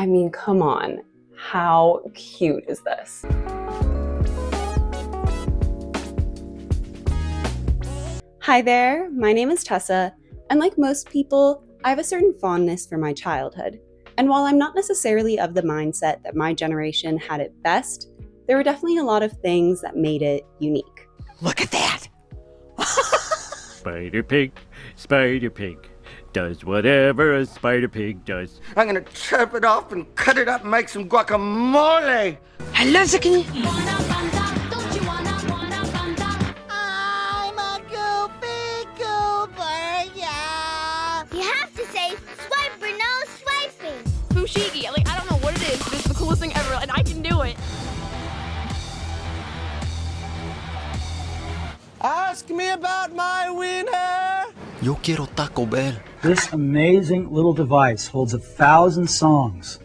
I mean, come on. How cute is this? Hi there, my name is Tessa, and like most people, I have a certain fondness for my childhood. And while I'm not necessarily of the mindset that my generation had it best, there were definitely a lot of things that made it unique. Look at that! Spider Pig does whatever a Spider Pig does. I'm gonna chop it off and cut it up and make some guacamole! Hello, Zucchini! I'm a goofy goober, yeah! You have to say, swiper, no swiping! Fushigi, I don't know what it is, but it's the coolest thing ever, and I can do it! Ask me about my wiener! Yo quiero Taco Bell. This amazing little device holds 1,000 songs,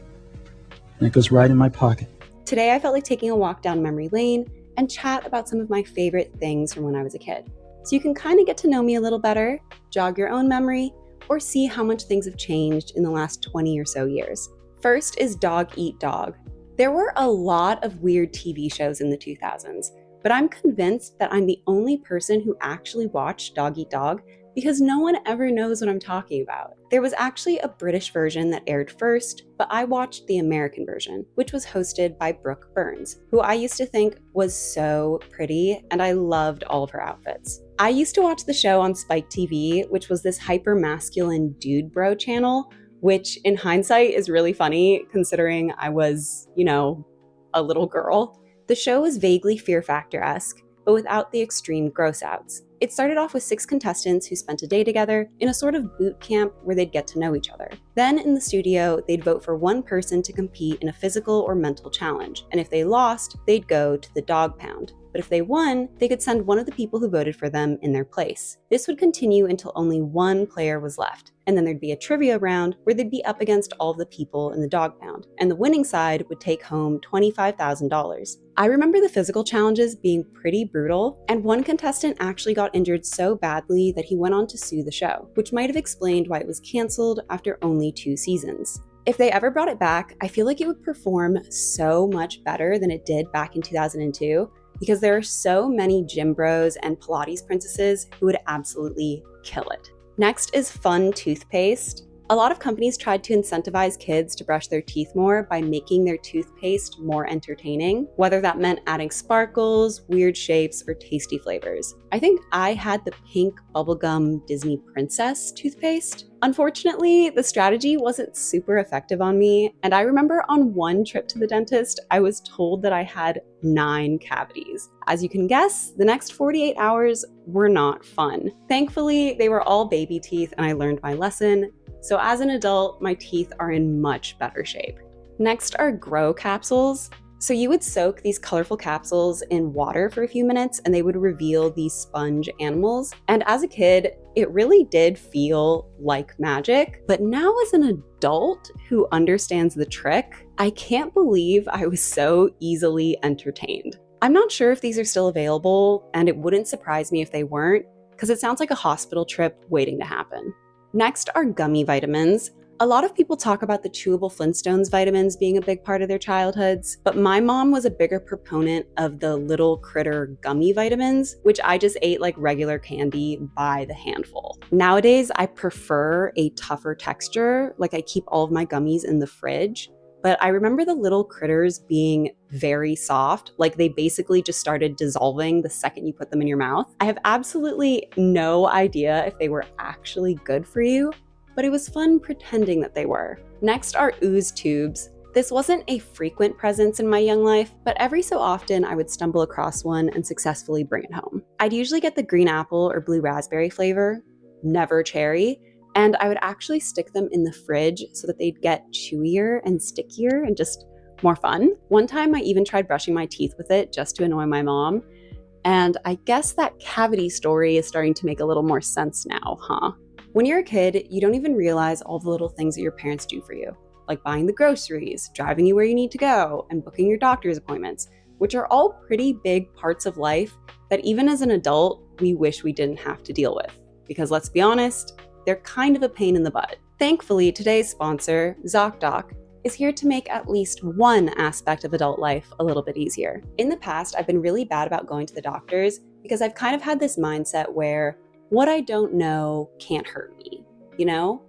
and it goes right in my pocket. Today, I felt like taking a walk down memory lane and chat about some of my favorite things from when I was a kid. So you can kind of get to know me a little better, jog your own memory, or see how much things have changed in the last 20 or so years. First is Dog Eat Dog. There were a lot of weird TV shows in the 2000s, but I'm convinced that I'm the only person who actually watched Dog Eat Dog because no one ever knows what I'm talking about. There was actually a British version that aired first, but I watched the American version, which was hosted by Brooke Burns, who I used to think was so pretty, and I loved all of her outfits. I used to watch the show on Spike TV, which was this hyper-masculine dude bro channel, which in hindsight is really funny considering I was, a little girl. The show was vaguely Fear Factor-esque, but without the extreme gross-outs. It started off with 6 contestants who spent a day together in a sort of boot camp where they'd get to know each other. Then in the studio, they'd vote for one person to compete in a physical or mental challenge, and if they lost, they'd go to the dog pound. But if they won, they could send one of the people who voted for them in their place. This would continue until only one player was left, and then there'd be a trivia round where they'd be up against all the people in the dog pound, and the winning side would take home $25,000. I remember the physical challenges being pretty brutal, and one contestant actually got injured so badly that he went on to sue the show, which might have explained why it was canceled after only 2 seasons. If they ever brought it back, I feel like it would perform so much better than it did back in 2002, because there are so many gym bros and Pilates princesses who would absolutely kill it. Next is Fun Toothpaste. A lot of companies tried to incentivize kids to brush their teeth more by making their toothpaste more entertaining, whether that meant adding sparkles, weird shapes, or tasty flavors. I think I had the pink bubblegum Disney Princess toothpaste. Unfortunately, the strategy wasn't super effective on me, and I remember on one trip to the dentist, I was told that I had 9 cavities. As you can guess, the next 48 hours were not fun. Thankfully, they were all baby teeth and I learned my lesson. So as an adult, my teeth are in much better shape. Next are Grow capsules. So you would soak these colorful capsules in water for a few minutes and they would reveal these sponge animals. And as a kid, it really did feel like magic. But now as an adult who understands the trick, I can't believe I was so easily entertained. I'm not sure if these are still available, and it wouldn't surprise me if they weren't, because it sounds like a hospital trip waiting to happen. Next are Gummy Vitamins. A lot of people talk about the chewable Flintstones vitamins being a big part of their childhoods, but my mom was a bigger proponent of the little critter gummy vitamins, which I just ate like regular candy by the handful. Nowadays, I prefer a tougher texture, like I keep all of my gummies in the fridge, but I remember the little critters being very soft, like they basically just started dissolving the second you put them in your mouth. I have absolutely no idea if they were actually good for you, but it was fun pretending that they were. Next are Ooze Tubes. This wasn't a frequent presence in my young life, but every so often I would stumble across one and successfully bring it home. I'd usually get the green apple or blue raspberry flavor, never cherry, and I would actually stick them in the fridge so that they'd get chewier and stickier and just more fun. One time I even tried brushing my teeth with it just to annoy my mom, and I guess that cavity story is starting to make a little more sense now, huh? When you're a kid, you don't even realize all the little things that your parents do for you, like buying the groceries, driving you where you need to go, and booking your doctor's appointments, which are all pretty big parts of life that even as an adult, we wish we didn't have to deal with. Because let's be honest, they're kind of a pain in the butt. Thankfully, today's sponsor, ZocDoc, is here to make at least one aspect of adult life a little bit easier. In the past, I've been really bad about going to the doctors because I've kind of had this mindset where what I don't know can't hurt me, you know?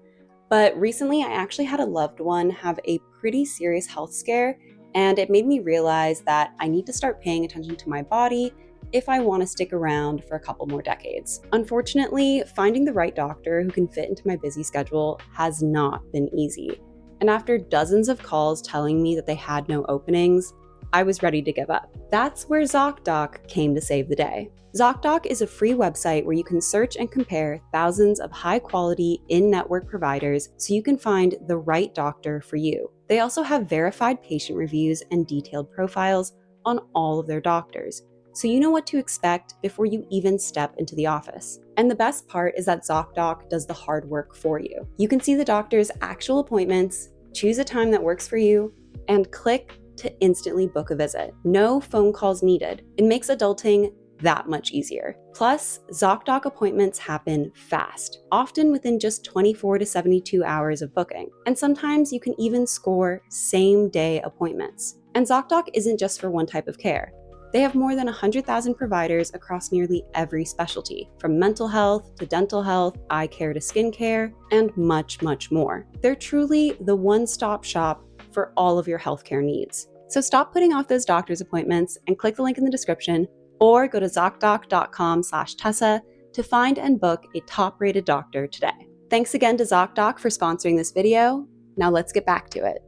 But recently, I actually had a loved one have a pretty serious health scare, and it made me realize that I need to start paying attention to my body if I want to stick around for a couple more decades. Unfortunately, finding the right doctor who can fit into my busy schedule has not been easy. And after dozens of calls telling me that they had no openings, I was ready to give up. That's where ZocDoc came to save the day. ZocDoc is a free website where you can search and compare thousands of high-quality in-network providers so you can find the right doctor for you. They also have verified patient reviews and detailed profiles on all of their doctors, so you know what to expect before you even step into the office. And the best part is that ZocDoc does the hard work for you. You can see the doctor's actual appointments, choose a time that works for you, and click to instantly book a visit. No phone calls needed. It makes adulting that much easier. Plus, ZocDoc appointments happen fast, often within just 24 to 72 hours of booking. And sometimes you can even score same-day appointments. And ZocDoc isn't just for one type of care. They have more than 100,000 providers across nearly every specialty, from mental health to dental health, eye care to skincare, and much, much more. They're truly the one-stop shop for all of your healthcare needs. So stop putting off those doctor's appointments and click the link in the description, or go to ZocDoc.com/Tessa to find and book a top-rated doctor today. Thanks again to ZocDoc for sponsoring this video. Now let's get back to it.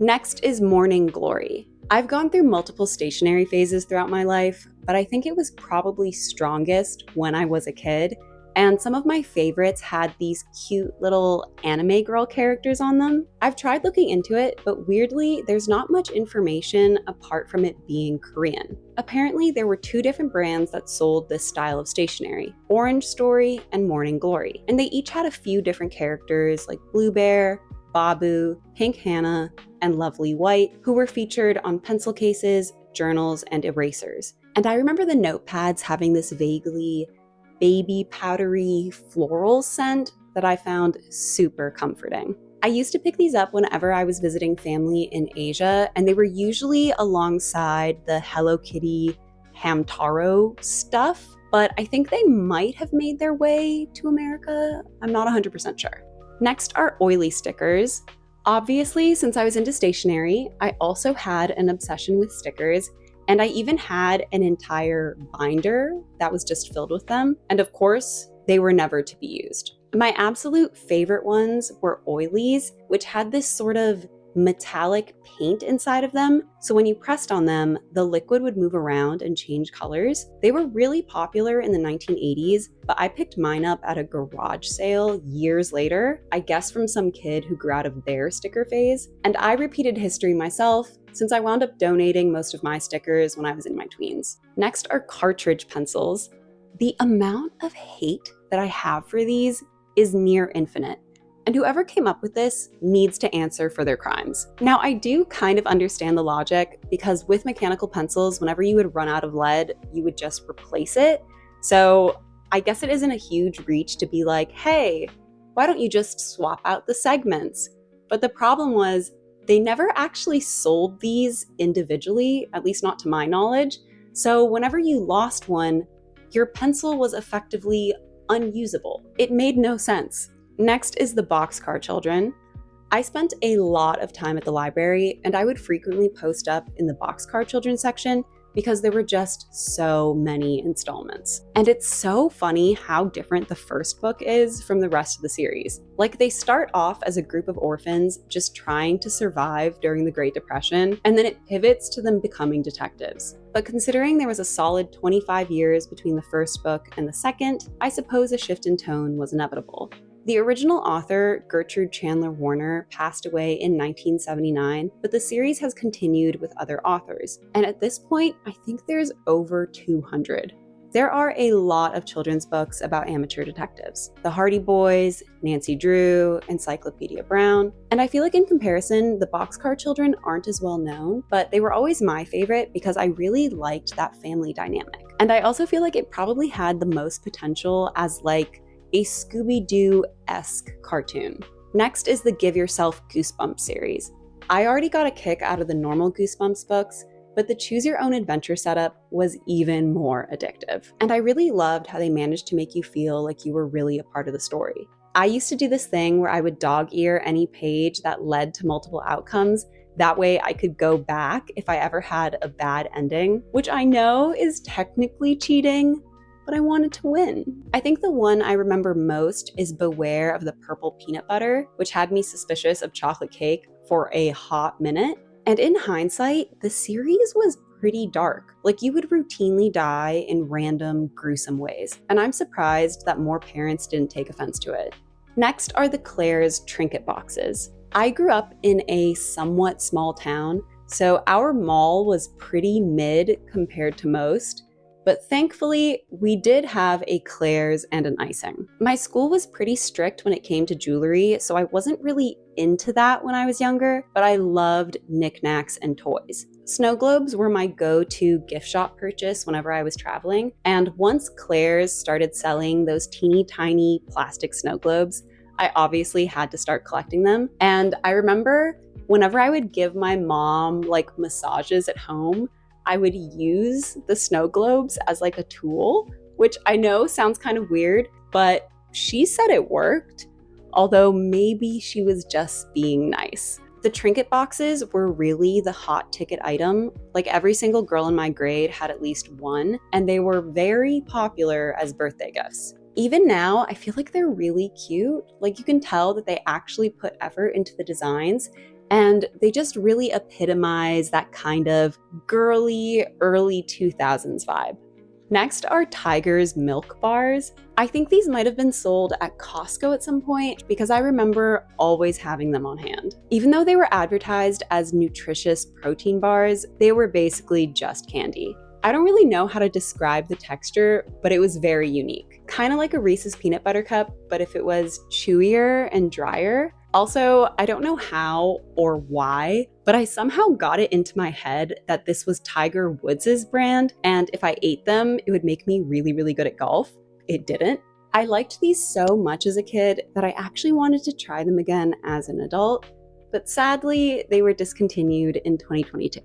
Next is Morning Glory. I've gone through multiple stationery phases throughout my life, but I think it was probably strongest when I was a kid, and some of my favorites had these cute little anime girl characters on them. I've tried looking into it, but weirdly, there's not much information apart from it being Korean. Apparently, there were two different brands that sold this style of stationery, Orange Story and Morning Glory, and they each had a few different characters like Blue Bear, Babu, Pink Hannah, and Lovely White, who were featured on pencil cases, journals, and erasers. And I remember the notepads having this vaguely baby powdery floral scent that I found super comforting. I used to pick these up whenever I was visiting family in Asia, and they were usually alongside the Hello Kitty Hamtaro stuff, but I think they might have made their way to America. I'm not 100% sure. Next are Oilies Stickers. Obviously, since I was into stationery, I also had an obsession with stickers, and I even had an entire binder that was just filled with them. And of course, they were never to be used. My absolute favorite ones were Oilies, which had this sort of metallic paint inside of them, so when you pressed on them, the liquid would move around and change colors. They were really popular in the 1980s, but I picked mine up at a garage sale years later, I guess from some kid who grew out of their sticker phase, and I repeated history myself since I wound up donating most of my stickers when I was in my tweens. Next are Cartridge Pencils. The amount of hate that I have for these is near infinite. And whoever came up with this needs to answer for their crimes. Now, I do kind of understand the logic, because with mechanical pencils, whenever you would run out of lead, you would just replace it. So I guess it isn't a huge reach to be like, hey, why don't you just swap out the segments? But the problem was they never actually sold these individually, at least not to my knowledge. So whenever you lost one, your pencil was effectively unusable. It made no sense. Next is the Boxcar Children. I spent a lot of time at the library, and I would frequently post up in the Boxcar Children section because there were just so many installments. And it's so funny how different the first book is from the rest of the series. Like, they start off as a group of orphans just trying to survive during the Great Depression, and then it pivots to them becoming detectives. But considering there was a solid 25 years between the first book and the second, I suppose a shift in tone was inevitable. The original author, Gertrude Chandler Warner, passed away in 1979, but the series has continued with other authors. And at this point, I think there's over 200. There are a lot of children's books about amateur detectives. The Hardy Boys, Nancy Drew, Encyclopedia Brown. And I feel like in comparison, the Boxcar Children aren't as well known, but they were always my favorite because I really liked that family dynamic. And I also feel like it probably had the most potential as like a Scooby-Doo-esque cartoon. Next is the Give Yourself Goosebumps series. I already got a kick out of the normal Goosebumps books, but the Choose Your Own Adventure setup was even more addictive. And I really loved how they managed to make you feel like you were really a part of the story. I used to do this thing where I would dog ear any page that led to multiple outcomes. That way I could go back if I ever had a bad ending, which I know is technically cheating, but I wanted to win. I think the one I remember most is Beware of the Purple Peanut Butter, which had me suspicious of chocolate cake for a hot minute. And in hindsight, the series was pretty dark. Like, you would routinely die in random, gruesome ways. And I'm surprised that more parents didn't take offense to it. Next are the Claire's Trinket boxes. I grew up in a somewhat small town, so our mall was pretty mid compared to most. But thankfully, we did have a Claire's and an icing. My school was pretty strict when it came to jewelry, so I wasn't really into that when I was younger, but I loved knickknacks and toys. Snow globes were my go-to gift shop purchase whenever I was traveling, and once Claire's started selling those teeny tiny plastic snow globes, I obviously had to start collecting them. And I remember whenever I would give my mom like massages at home, I would use the snow globes as like a tool, which I know sounds kind of weird, but she said it worked, although maybe she was just being nice. The trinket boxes were really the hot ticket item. Like, every single girl in my grade had at least one, and they were very popular as birthday gifts. Even now, I feel like they're really cute. Like, you can tell that they actually put effort into the designs, and they just really epitomize that kind of girly, early 2000s vibe. Next are Tiger's milk bars. I think these might have been sold at Costco at some point because I remember always having them on hand. Even though they were advertised as nutritious protein bars, they were basically just candy. I don't really know how to describe the texture, but it was very unique. Kind of like a Reese's peanut butter cup, but if it was chewier and drier. Also, I don't know how or why, but I somehow got it into my head that this was Tiger Woods' brand, and if I ate them, it would make me really, really good at golf. It didn't. I liked these so much as a kid that I actually wanted to try them again as an adult, but sadly, they were discontinued in 2022.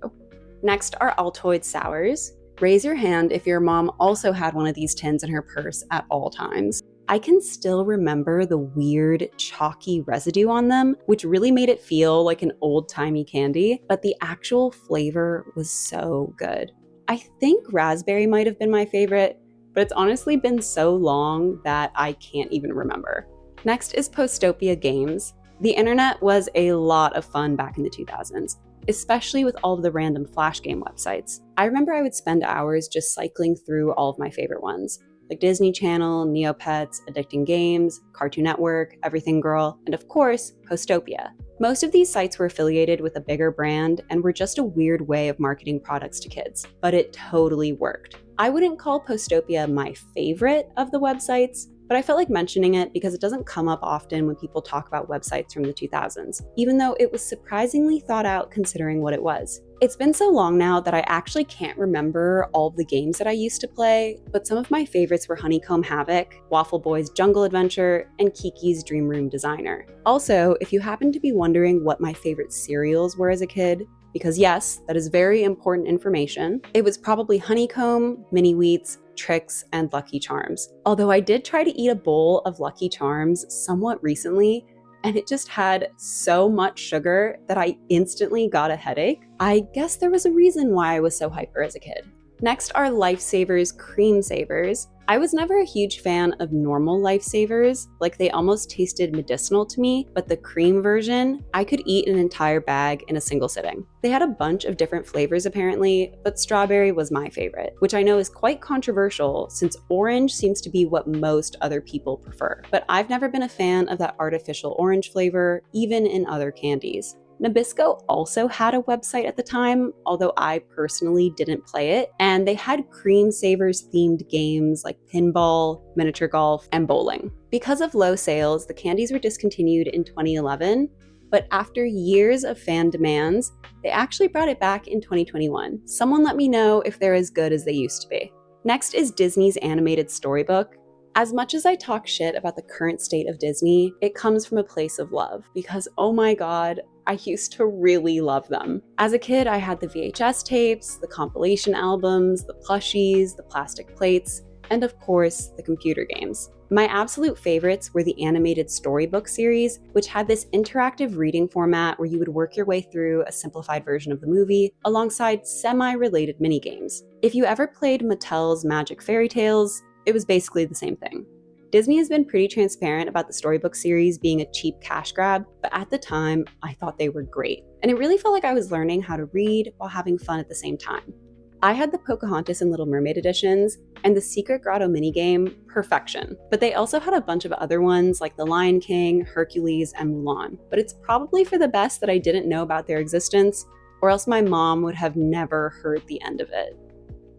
Next are Altoids Sours. Raise your hand if your mom also had one of these tins in her purse at all times. I can still remember the weird, chalky residue on them, which really made it feel like an old-timey candy, but the actual flavor was so good. I think raspberry might have been my favorite, but it's honestly been so long that I can't even remember. Next is Postopia games. The internet was a lot of fun back in the 2000s, especially with all of the random flash game websites. I remember I would spend hours just cycling through all of my favorite ones, like Disney Channel, Neopets, Addicting Games, Cartoon Network, Everything Girl, and of course, Postopia. Most of these sites were affiliated with a bigger brand and were just a weird way of marketing products to kids, but it totally worked. I wouldn't call Postopia my favorite of the websites, but I felt like mentioning it because it doesn't come up often when people talk about websites from the 2000s, even though it was surprisingly thought out considering what it was. It's been so long now that I actually can't remember all of the games that I used to play, but some of my favorites were Honeycomb Havoc, Waffle Boy's Jungle Adventure, and Kiki's Dream Room Designer. Also, if you happen to be wondering what my favorite cereals were as a kid, because yes, that is very important information, it was probably Honeycomb, Mini Wheats, Trix, and Lucky Charms. Although I did try to eat a bowl of Lucky Charms somewhat recently, and it just had so much sugar that I instantly got a headache. I guess there was a reason why I was so hyper as a kid. Next are Lifesavers Creme Savers. I was never a huge fan of normal Lifesavers, like they almost tasted medicinal to me, but the cream version, I could eat an entire bag in a single sitting. They had a bunch of different flavors apparently, but strawberry was my favorite, which I know is quite controversial since orange seems to be what most other people prefer. But I've never been a fan of that artificial orange flavor, even in other candies. Nabisco also had a website at the time, although I personally didn't play it, and they had Creme Savers themed games like pinball, miniature golf, and bowling. Because of low sales, the candies were discontinued in 2011, but after years of fan demands, they actually brought it back in 2021. Someone let me know if they're as good as they used to be. Next is Disney's animated Storybook. As much as I talk shit about the current state of Disney, it comes from a place of love because, oh my god, I used to really love them. As a kid, I had the VHS tapes, the compilation albums, the plushies, the plastic plates, and of course, the computer games. My absolute favorites were the animated Storybook series, which had this interactive reading format where you would work your way through a simplified version of the movie alongside semi-related minigames. If you ever played Mattel's Magic Fairy Tales, it was basically the same thing. Disney has been pretty transparent about the Storybook series being a cheap cash grab, but at the time, I thought they were great. And it really felt like I was learning how to read while having fun at the same time. I had the Pocahontas and Little Mermaid editions, and the Secret Grotto minigame, perfection. But they also had a bunch of other ones like The Lion King, Hercules, and Mulan. But it's probably for the best that I didn't know about their existence, or else my mom would have never heard the end of it.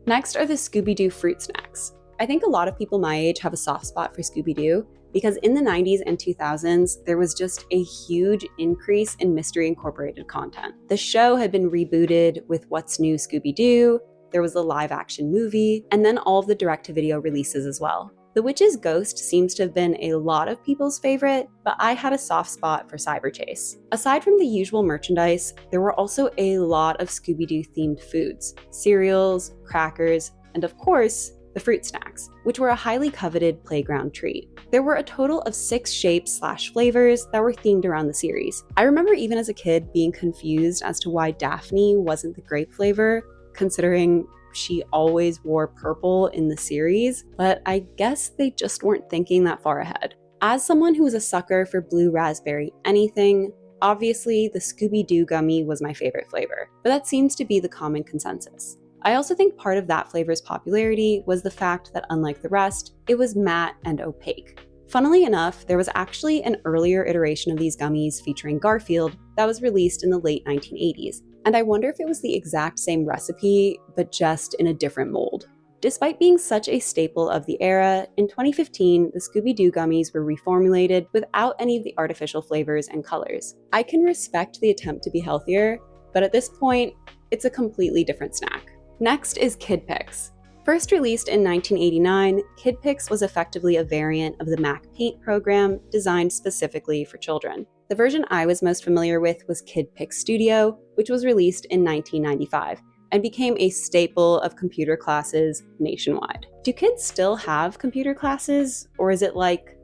Next are the Scooby-Doo fruit snacks. I think a lot of people my age have a soft spot for Scooby-Doo because in the 90s and 2000s, there was just a huge increase in Mystery Incorporated content. The show had been rebooted with What's New Scooby-Doo, there was a live-action movie, and then all of the direct-to-video releases as well. The Witch's Ghost seems to have been a lot of people's favorite, but I had a soft spot for Cyber Chase. Aside from the usual merchandise, there were also a lot of Scooby-Doo themed foods, cereals, crackers, and of course, the fruit snacks, which were a highly coveted playground treat. There were a total of 6 shapes/flavors that were themed around the series. I remember even as a kid being confused as to why Daphne wasn't the grape flavor, considering she always wore purple in the series, but I guess they just weren't thinking that far ahead. As someone who was a sucker for blue raspberry anything, obviously the Scooby-Doo gummy was my favorite flavor, but that seems to be the common consensus. I also think part of that flavor's popularity was the fact that unlike the rest, it was matte and opaque. Funnily enough, there was actually an earlier iteration of these gummies featuring Garfield that was released in the late 1980s, and I wonder if it was the exact same recipe, but just in a different mold. Despite being such a staple of the era, in 2015, the Scooby-Doo gummies were reformulated without any of the artificial flavors and colors. I can respect the attempt to be healthier, but at this point, it's a completely different snack. Next is Kid Pix. First released in 1989, Kid Pix was effectively a variant of the Mac Paint program designed specifically for children. The version I was most familiar with was Kid Pix Studio, which was released in 1995 and became a staple of computer classes nationwide. Do kids still have computer classes, or is it like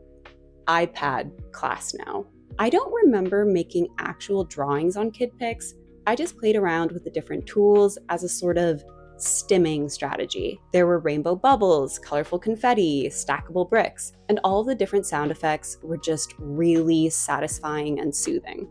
iPad class now? I don't remember making actual drawings on Kid Pix. I just played around with the different tools as a sort of stimming strategy. There were rainbow bubbles, colorful confetti, stackable bricks, and all the different sound effects were just really satisfying and soothing.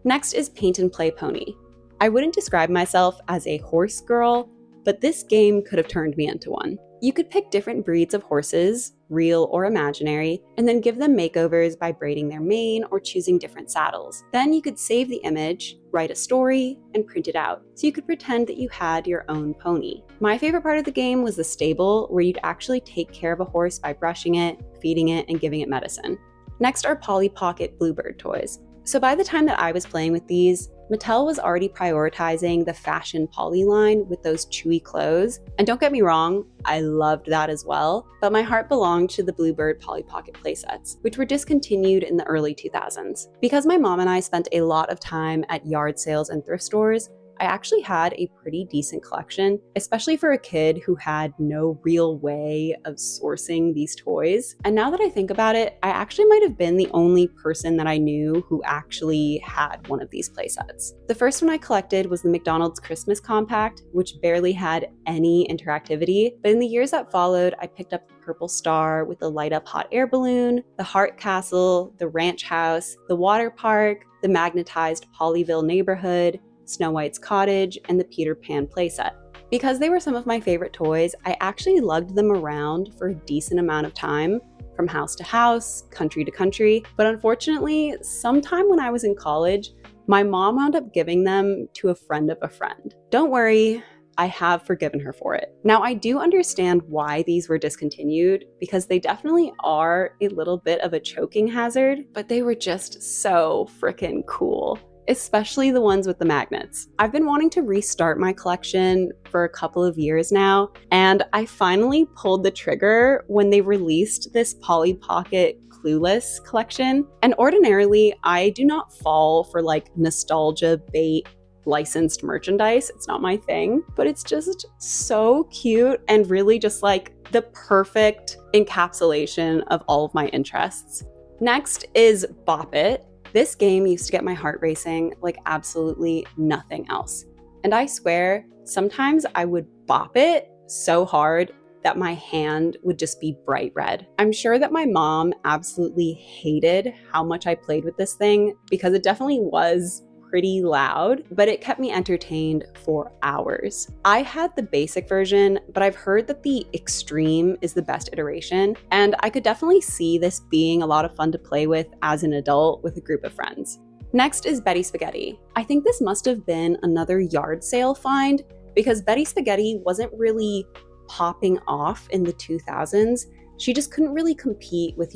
Next is Paint and Play Pony. I wouldn't describe myself as a horse girl, but this game could have turned me into one. You could pick different breeds of horses, real or imaginary, and then give them makeovers by braiding their mane or choosing different saddles. Then you could save the image, write a story, and print it out, so you could pretend that you had your own pony. My favorite part of the game was the stable, where you'd actually take care of a horse by brushing it, feeding it, and giving it medicine. Next are Polly Pocket Bluebird toys. So by the time that I was playing with these, Mattel was already prioritizing the fashion Polly line with those chewy clothes. And don't get me wrong, I loved that as well, but my heart belonged to the Bluebird Polly Pocket playsets, which were discontinued in the early 2000s. Because my mom and I spent a lot of time at yard sales and thrift stores, I actually had a pretty decent collection, especially for a kid who had no real way of sourcing these toys. And now that I think about it, I actually might have been the only person that I knew who actually had one of these playsets. The first one I collected was the McDonald's Christmas Compact, which barely had any interactivity, but in the years that followed, I picked up the Purple Star with the light-up hot air balloon, the Heart Castle, the Ranch House, the Water Park, the magnetized Pollyville Neighborhood, Snow White's Cottage, and the Peter Pan playset. Because they were some of my favorite toys, I actually lugged them around for a decent amount of time, from house to house, country to country, but unfortunately, sometime when I was in college, my mom wound up giving them to a friend of a friend. Don't worry, I have forgiven her for it. Now, I do understand why these were discontinued, because they definitely are a little bit of a choking hazard, but they were just so freaking cool. especially the ones with the magnets. I've been wanting to restart my collection for a couple of years now, and I finally pulled the trigger when they released this Polly Pocket Clueless collection. And ordinarily, I do not fall for like nostalgia bait licensed merchandise. It's not my thing, but it's just so cute and really just like the perfect encapsulation of all of my interests. Next is Bop It. This game used to get my heart racing like absolutely nothing else. And I swear, sometimes I would bop it so hard that my hand would just be bright red. I'm sure that my mom absolutely hated how much I played with this thing because it definitely was pretty loud, but it kept me entertained for hours. I had the basic version, but I've heard that the extreme is the best iteration, and I could definitely see this being a lot of fun to play with as an adult with a group of friends. Next is Betty Spaghetty. I think this must have been another yard sale find because Betty Spaghetty wasn't really popping off in the 2000s. She just couldn't really compete with,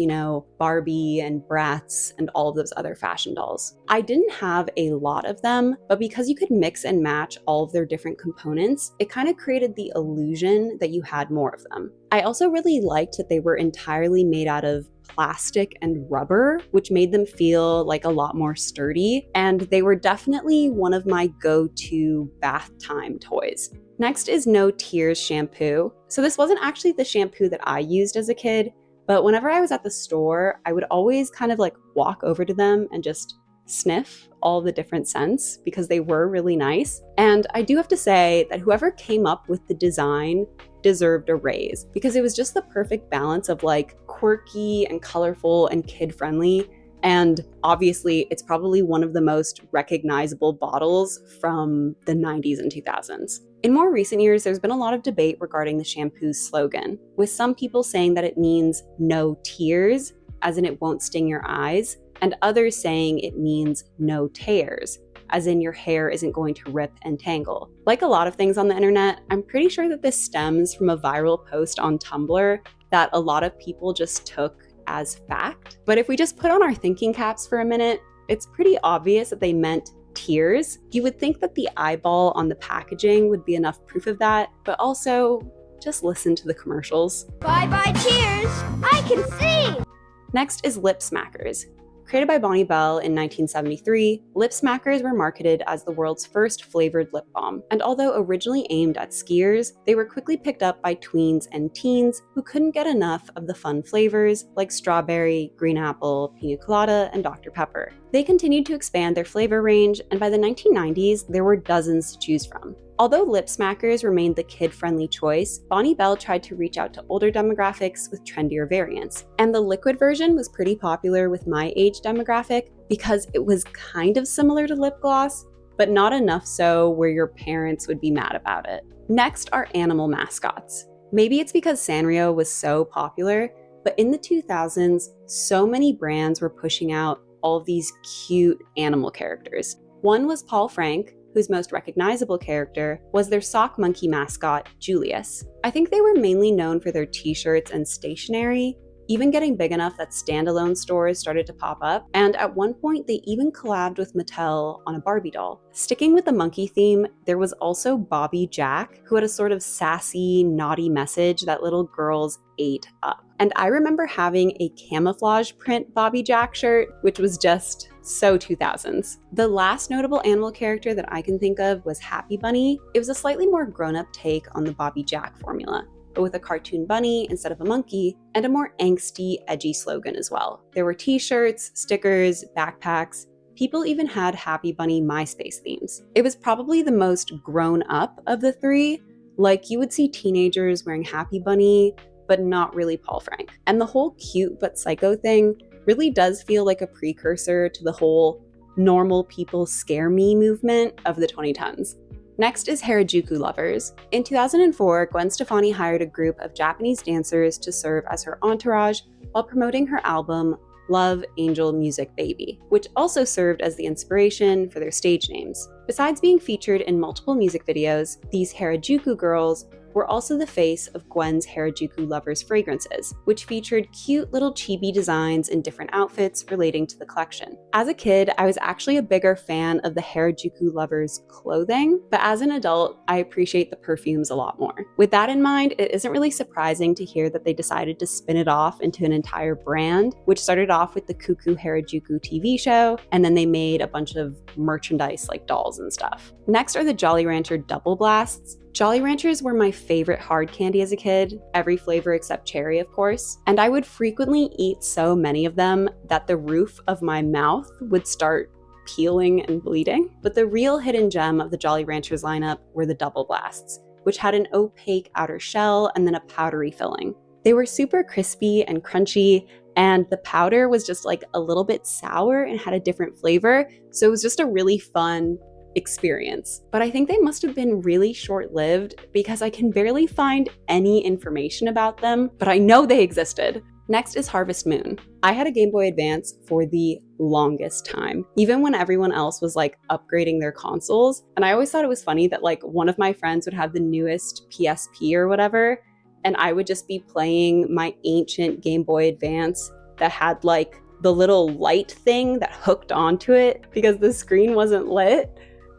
Barbie and Bratz and all of those other fashion dolls. I didn't have a lot of them, but because you could mix and match all of their different components, it kind of created the illusion that you had more of them. I also really liked that they were entirely made out of plastic and rubber, which made them feel like a lot more sturdy, and they were definitely one of my go-to bath time toys. Next is No Tears Shampoo. So this wasn't actually the shampoo that I used as a kid, but whenever I was at the store, I would always kind of like walk over to them and just sniff all the different scents because they were really nice. And I do have to say that whoever came up with the design deserved a raise because it was just the perfect balance of like quirky and colorful and kid-friendly. And obviously, it's probably one of the most recognizable bottles from the 90s and 2000s. In more recent years, there's been a lot of debate regarding the shampoo's slogan, with some people saying that it means no tears, as in it won't sting your eyes, and others saying it means no tears, as in your hair isn't going to rip and tangle. Like a lot of things on the internet, I'm pretty sure that this stems from a viral post on Tumblr that a lot of people just took as fact. But if we just put on our thinking caps for a minute, it's pretty obvious that they meant tears. You would think that the eyeball on the packaging would be enough proof of that, but also just listen to the commercials. Bye-bye tears, I can see! Next is Lip Smackers. Created by Bonnie Bell in 1973, Lip Smackers were marketed as the world's first flavored lip balm, and although originally aimed at skiers, they were quickly picked up by tweens and teens who couldn't get enough of the fun flavors like strawberry, green apple, pina colada, and Dr. Pepper. They continued to expand their flavor range, and by the 1990s, there were dozens to choose from. Although Lip Smackers remained the kid-friendly choice, Bonnie Bell tried to reach out to older demographics with trendier variants. And the liquid version was pretty popular with my age demographic because it was kind of similar to lip gloss, but not enough so where your parents would be mad about it. Next are animal mascots. Maybe it's because Sanrio was so popular, but in the 2000s, so many brands were pushing out all of these cute animal characters. One was Paul Frank, whose most recognizable character was their sock monkey mascot, Julius. I think they were mainly known for their t-shirts and stationery, even getting big enough that standalone stores started to pop up, and at one point they even collabed with Mattel on a Barbie doll. Sticking with the monkey theme, there was also Bobby Jack, who had a sort of sassy, naughty message that little girls ate up. And I remember having a camouflage print Bobby Jack shirt, which was just so 2000s. The last notable animal character that I can think of was Happy Bunny. It was a slightly more grown-up take on the Bobby Jack formula, but with a cartoon bunny instead of a monkey, and a more angsty, edgy slogan as well. There were t-shirts, stickers, backpacks. People even had Happy Bunny MySpace themes. It was probably the most grown up of the three. Like, you would see teenagers wearing Happy Bunny, but not really Paul Frank. And the whole cute but psycho thing really does feel like a precursor to the whole normal people scare me movement of the 2010s. Next is Harajuku Lovers. In 2004, Gwen Stefani hired a group of Japanese dancers to serve as her entourage while promoting her album Love Angel Music Baby, which also served as the inspiration for their stage names. Besides being featured in multiple music videos, these Harajuku girls were also the face of Gwen's Harajuku Lovers fragrances, which featured cute little chibi designs in different outfits relating to the collection. As a kid, I was actually a bigger fan of the Harajuku Lovers clothing, but as an adult, I appreciate the perfumes a lot more. With that in mind, it isn't really surprising to hear that they decided to spin it off into an entire brand, which started off with the Cuckoo Harajuku TV show, and then they made a bunch of merchandise like dolls and stuff. Next are the Jolly Rancher Double Blasts. Jolly Ranchers were my favorite hard candy as a kid, every flavor except cherry, of course, and I would frequently eat so many of them that the roof of my mouth would start peeling and bleeding. But the real hidden gem of the Jolly Ranchers lineup were the Double Blasts, which had an opaque outer shell and then a powdery filling. They were super crispy and crunchy, and the powder was just like a little bit sour and had a different flavor, so it was just a really fun experience. But I think they must have been really short-lived because I can barely find any information about them, but I know they existed. Next is Harvest Moon. I had a Game Boy Advance for the longest time, even when everyone else was like upgrading their consoles. And I always thought it was funny that like one of my friends would have the newest PSP or whatever, and I would just be playing my ancient Game Boy Advance that had like the little light thing that hooked onto it because the screen wasn't lit,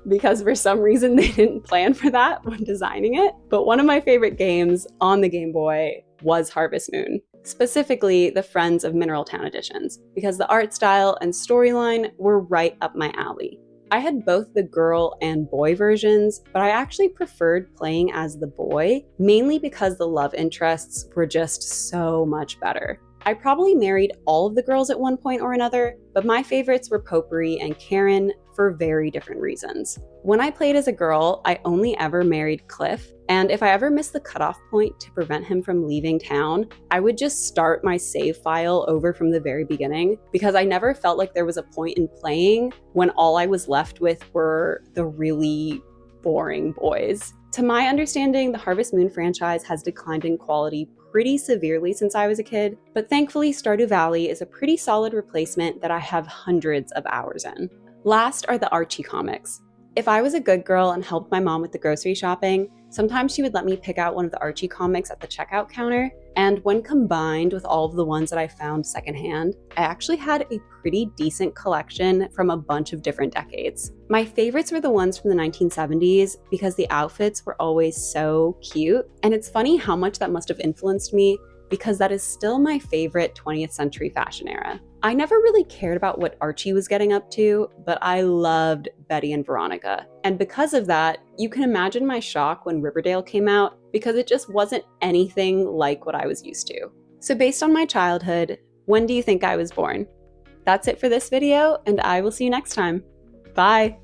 because for some reason they didn't plan for that when designing it. But one of my favorite games on the Game Boy was Harvest Moon, specifically the Friends of Mineral Town editions, because the art style and storyline were right up my alley. I had both the girl and boy versions, but I actually preferred playing as the boy, mainly because the love interests were just so much better. I probably married all of the girls at one point or another, but my favorites were Potpourri and Karen for very different reasons. When I played as a girl, I only ever married Cliff, and if I ever missed the cutoff point to prevent him from leaving town, I would just start my save file over from the very beginning, because I never felt like there was a point in playing when all I was left with were the really boring boys. To my understanding, the Harvest Moon franchise has declined in quality pretty severely since I was a kid, but thankfully Stardew Valley is a pretty solid replacement that I have hundreds of hours in. Last are the Archie Comics. If I was a good girl and helped my mom with the grocery shopping, sometimes she would let me pick out one of the Archie comics at the checkout counter, and when combined with all of the ones that I found secondhand, I actually had a pretty decent collection from a bunch of different decades. My favorites were the ones from the 1970s because the outfits were always so cute, and it's funny how much that must have influenced me because that is still my favorite 20th century fashion era. I never really cared about what Archie was getting up to, but I loved Betty and Veronica. And because of that, you can imagine my shock when Riverdale came out because it just wasn't anything like what I was used to. So based on my childhood, when do you think I was born? That's it for this video, and I will see you next time. Bye!